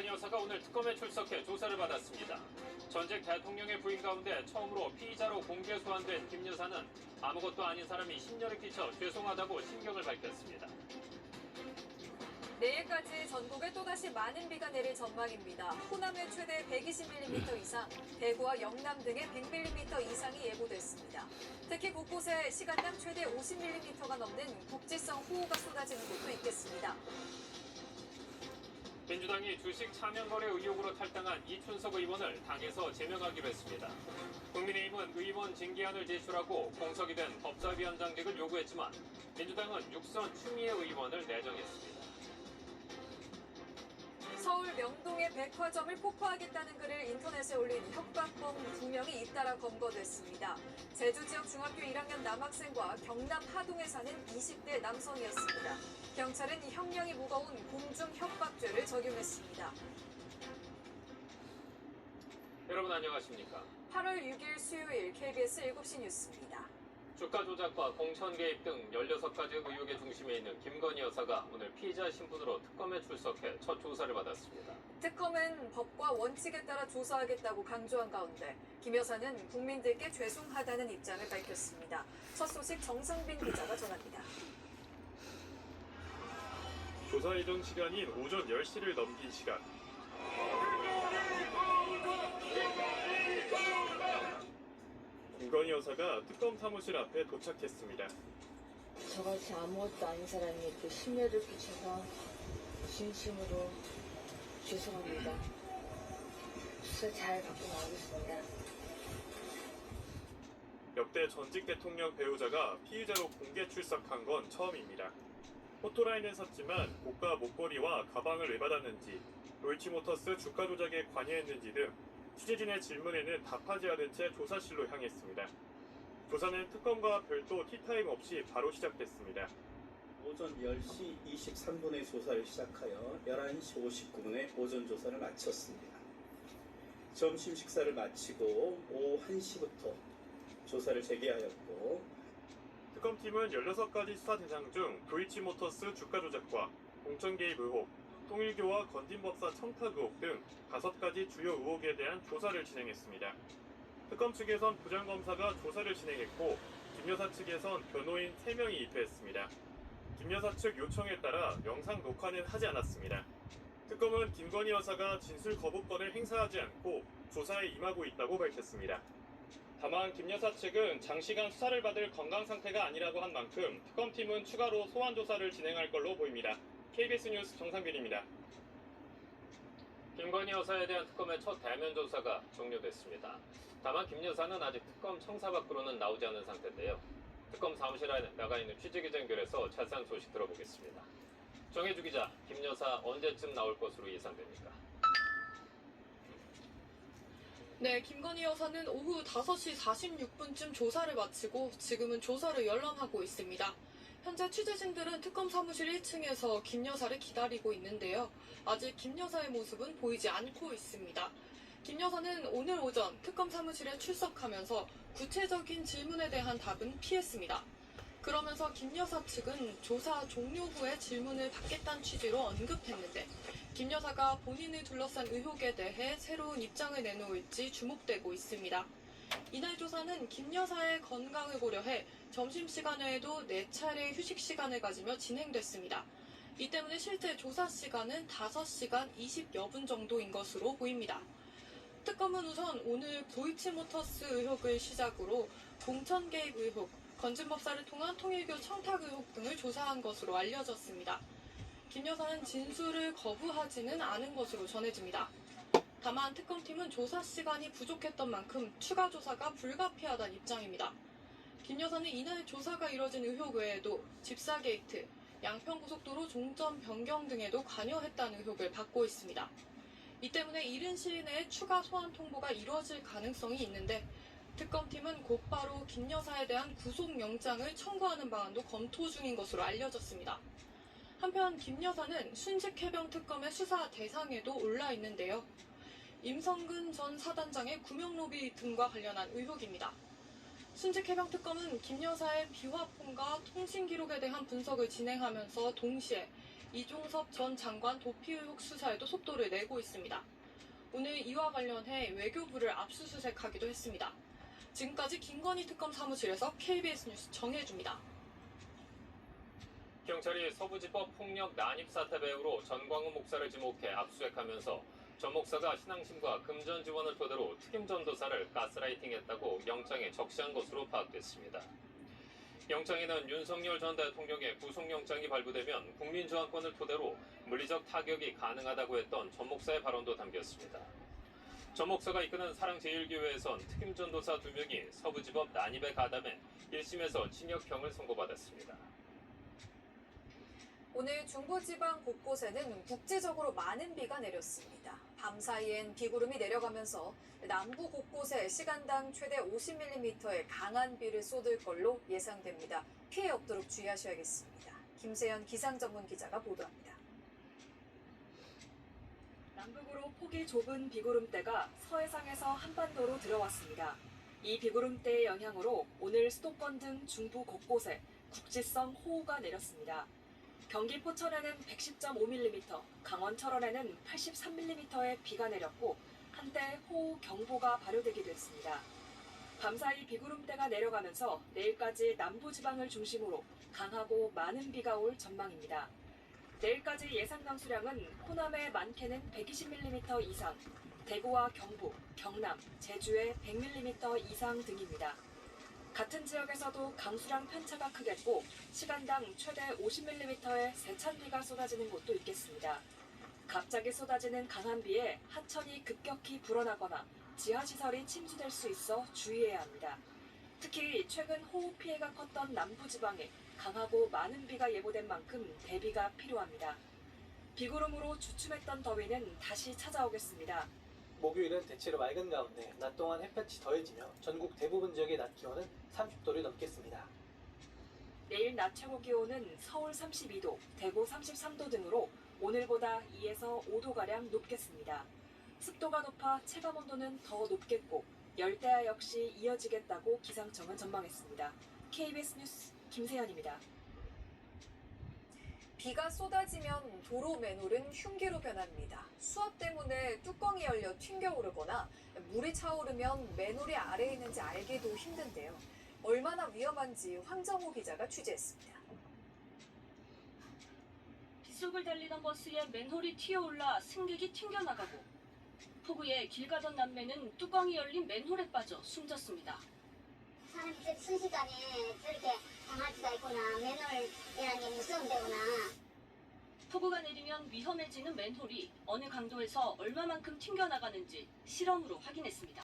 여사가 오늘 특검에 출석해 조사를 받았습니다. 전직 대통령의 부인 가운데 처음으로 피의자로 공개 소환된 김 여사는 아무것도 아닌 사람이 심려를 끼쳐 죄송하다고 심경을 밝혔습니다. 내일까지 전국에 또다시 많은 비가 내릴 전망입니다. 호남에 최대 120mm 이상, 대구와 영남 등에 100mm 이상이 예보됐습니다. 특히 곳곳에 시간당 최대 50mm가 넘는 국지성 호우가 쏟아지는 곳도 있겠습니다. 민주당이 주식 차명거래 의혹으로 탈당한 이춘석 의원을 당에서 제명하기로 했습니다. 국민의힘은 의원 징계안을 제출하고 공석이 된 법사위원장직을 요구했지만 민주당은 육선 추미애 의원을 내정했습니다. 서울 명동의 백화점을 폭파하겠다는 글을 인터넷에 올린 협박범 2명이 잇따라 검거됐습니다. 제주 지역 중학교 1학년 남학생과 경남 하동에 사는 20대 남성이었습니다. 경찰은 형량이 무거운 공중 협박죄를 적용했습니다. 여러분 안녕하십니까? 8월 6일 수요일 KBS 7시 뉴스입니다. 주가 조작과 공천 개입 등 16가지 의혹의 중심에 있는 김건희 여사가 오늘 피의자 신분으로 특검에 출석해 첫 조사를 받았습니다. 특검은 법과 원칙에 따라 조사하겠다고 강조한 가운데 김 여사는 국민들께 죄송하다는 입장을 밝혔습니다. 첫 소식 정상빈 기자가 전합니다. 조사 예정 시간인 오전 10시를 넘긴 시간. 김건희 여사가 특검 사무실 앞에 도착했습니다. 저같이 아무것도 아닌 사람이 이렇게 심려를 끼쳐서 진심으로 죄송합니다. 수사 잘 받고 나오겠습니다. 역대 전직 대통령 배우자가 피의자로 공개 출석한 건 처음입니다. 포토라인은 섰지만 고가 목걸이와 가방을 왜 받았는지, 도이치모터스 주가 조작에 관여했는지 등 취재진의 질문에는 답하지 않은 채 조사실로 향했습니다. 조사는 특검과 별도 티타임 없이 바로 시작됐습니다. 오전 10시 23분에 조사를 시작하여 11시 59분에 오전 조사를 마쳤습니다. 점심 식사를 마치고 오후 1시부터 조사를 재개하였고, 특검팀은 16가지 수사 대상 중 도이치모터스 주가 조작과 공천 개입 의혹, 통일교와 건진법사 청탁 의혹 등 5가지 주요 의혹에 대한 조사를 진행했습니다. 특검 측에선 부장검사가 조사를 진행했고 김 여사 측에선 변호인 3명이 입회했습니다. 김 여사 측 요청에 따라 영상 녹화는 하지 않았습니다. 특검은 김건희 여사가 진술 거부권을 행사하지 않고 조사에 임하고 있다고 밝혔습니다. 다만 김 여사 측은 장시간 수사를 받을 건강 상태가 아니라고 한 만큼 특검팀은 추가로 소환 조사를 진행할 걸로 보입니다. KBS 뉴스 정상빈입니다. 김건희 여사에 대한 특검의 첫 대면 조사가 종료됐습니다. 다만 김 여사는 아직 특검 청사 밖으로는 나오지 않은 상태인데요. 특검 사무실에 나가 있는 취재기자 연결해서 자세한 소식 들어보겠습니다. 정혜주 기자, 김 여사 언제쯤 나올 것으로 예상됩니까? 네, 김건희 여사는 오후 5시 46분쯤 조사를 마치고 지금은 조사를 열람하고 있습니다. 현재 취재진들은 특검 사무실 1층에서 김 여사를 기다리고 있는데요. 아직 김 여사의 모습은 보이지 않고 있습니다. 김 여사는 오늘 오전 특검 사무실에 출석하면서 구체적인 질문에 대한 답은 피했습니다. 그러면서 김 여사 측은 조사 종료 후에 질문을 받겠다는 취지로 언급했는데 김 여사가 본인을 둘러싼 의혹에 대해 새로운 입장을 내놓을지 주목되고 있습니다. 이날 조사는 김 여사의 건강을 고려해 점심시간 외에도 4차례 휴식 시간을 가지며 진행됐습니다. 이 때문에 실제 조사 시간은 5시간 20여 분 정도인 것으로 보입니다. 특검은 우선 오늘 도이치모터스 의혹을 시작으로 공천 개입 의혹, 건진법사를 통한 통일교 청탁 의혹 등을 조사한 것으로 알려졌습니다. 김 여사는 진술을 거부하지는 않은 것으로 전해집니다. 다만 특검팀은 조사 시간이 부족했던 만큼 추가 조사가 불가피하다는 입장입니다. 김 여사는 이날 조사가 이뤄진 의혹 외에도 집사 게이트, 양평고속도로 종점 변경 등에도 관여했다는 의혹을 받고 있습니다. 이 때문에 이른 시일 내에 추가 소환 통보가 이루어질 가능성이 있는데 특검팀은 곧바로 김 여사에 대한 구속영장을 청구하는 방안도 검토 중인 것으로 알려졌습니다. 한편 김 여사는 순직해병 특검의 수사 대상에도 올라 있는데요. 임성근 전 사단장의 구명로비 등과 관련한 의혹입니다. 순직해병 특검은 김 여사의 비화폰과 통신 기록에 대한 분석을 진행하면서 동시에 이종섭 전 장관 도피 의혹 수사에도 속도를 내고 있습니다. 오늘 이와 관련해 외교부를 압수수색하기도 했습니다. 지금까지 김건희 특검 사무실에서 KBS 뉴스 정혜주입니다. 경찰이 서부지법 폭력 난입 사태 배우로 전광훈 목사를 지목해 압수수색하면서 전 목사가 신앙심과 금전 지원을 토대로 특임 전도사를 가스라이팅했다고 영장에 적시한 것으로 파악됐습니다. 영장에는 윤석열 전 대통령의 구속영장이 발부되면 국민저항권을 토대로 물리적 타격이 가능하다고 했던 전 목사의 발언도 담겼습니다. 전 목사가 이끄는 사랑제일교회에선 특임 전도사 2명이 서부지법 난입에 가담해 1심에서 징역형을 선고받았습니다. 오늘 중부지방 곳곳에는 국지적으로 많은 비가 내렸습니다. 밤사이엔 비구름이 내려가면서 남부 곳곳에 시간당 최대 50mm의 강한 비를 쏟을 걸로 예상됩니다. 피해 없도록 주의하셔야겠습니다. 김세연 기상전문기자가 보도합니다. 남북으로 폭이 좁은 비구름대가 서해상에서 한반도로 들어왔습니다. 이 비구름대의 영향으로 오늘 수도권 등 중부 곳곳에 국지성 호우가 내렸습니다. 경기 포천에는 110.5mm, 강원 철원에는 83mm의 비가 내렸고 한때 호우 경보가 발효되기도 했습니다. 밤사이 비구름대가 내려가면서 내일까지 남부지방을 중심으로 강하고 많은 비가 올 전망입니다. 내일까지 예상 강수량은 호남의 많게는 120mm 이상, 대구와 경북, 경남, 제주에 100mm 이상 등입니다. 같은 지역에서도 강수량 편차가 크겠고 시간당 최대 50mm의 세찬비가 쏟아지는 곳도 있겠습니다. 갑자기 쏟아지는 강한 비에 하천이 급격히 불어나거나 지하시설이 침수될 수 있어 주의해야 합니다. 특히 최근 호우 피해가 컸던 남부지방에 강하고 많은 비가 예보된 만큼 대비가 필요합니다. 비구름으로 주춤했던 더위는 다시 찾아오겠습니다. 목요일은 대체로 맑은 가운데 낮 동안 햇볕이 더해지며 전국 대부분 지역의 낮 기온은 30도를 넘겠습니다. 내일 낮 최고 기온은 서울 32도, 대구 33도 등으로 오늘보다 2에서 5도가량 높겠습니다. 습도가 높아 체감온도는 더 높겠고 열대야 역시 이어지겠다고 기상청은 전망했습니다. KBS 뉴스 김세연입니다. 비가 쏟아지면 도로 맨홀은 흉기로 변합니다. 수압 때문에 뚜껑이 열려 튕겨오르거나 물이 차오르면 맨홀이 아래에 있는지 알기도 힘든데요. 얼마나 위험한지 황정호 기자가 취재했습니다. 빗속을 달리던 버스에 맨홀이 튀어올라 승객이 튕겨나가고 폭우에 길 가던 남매는 뚜껑이 열린 맨홀에 빠져 숨졌습니다. 사람이 순식간에 저렇게 당할 수가 있구나. 맨홀이라는 게 무서운 데구나. 폭우가 내리면 위험해지는 맨홀이 어느 강도에서 얼마만큼 튕겨나가는지 실험으로 확인했습니다.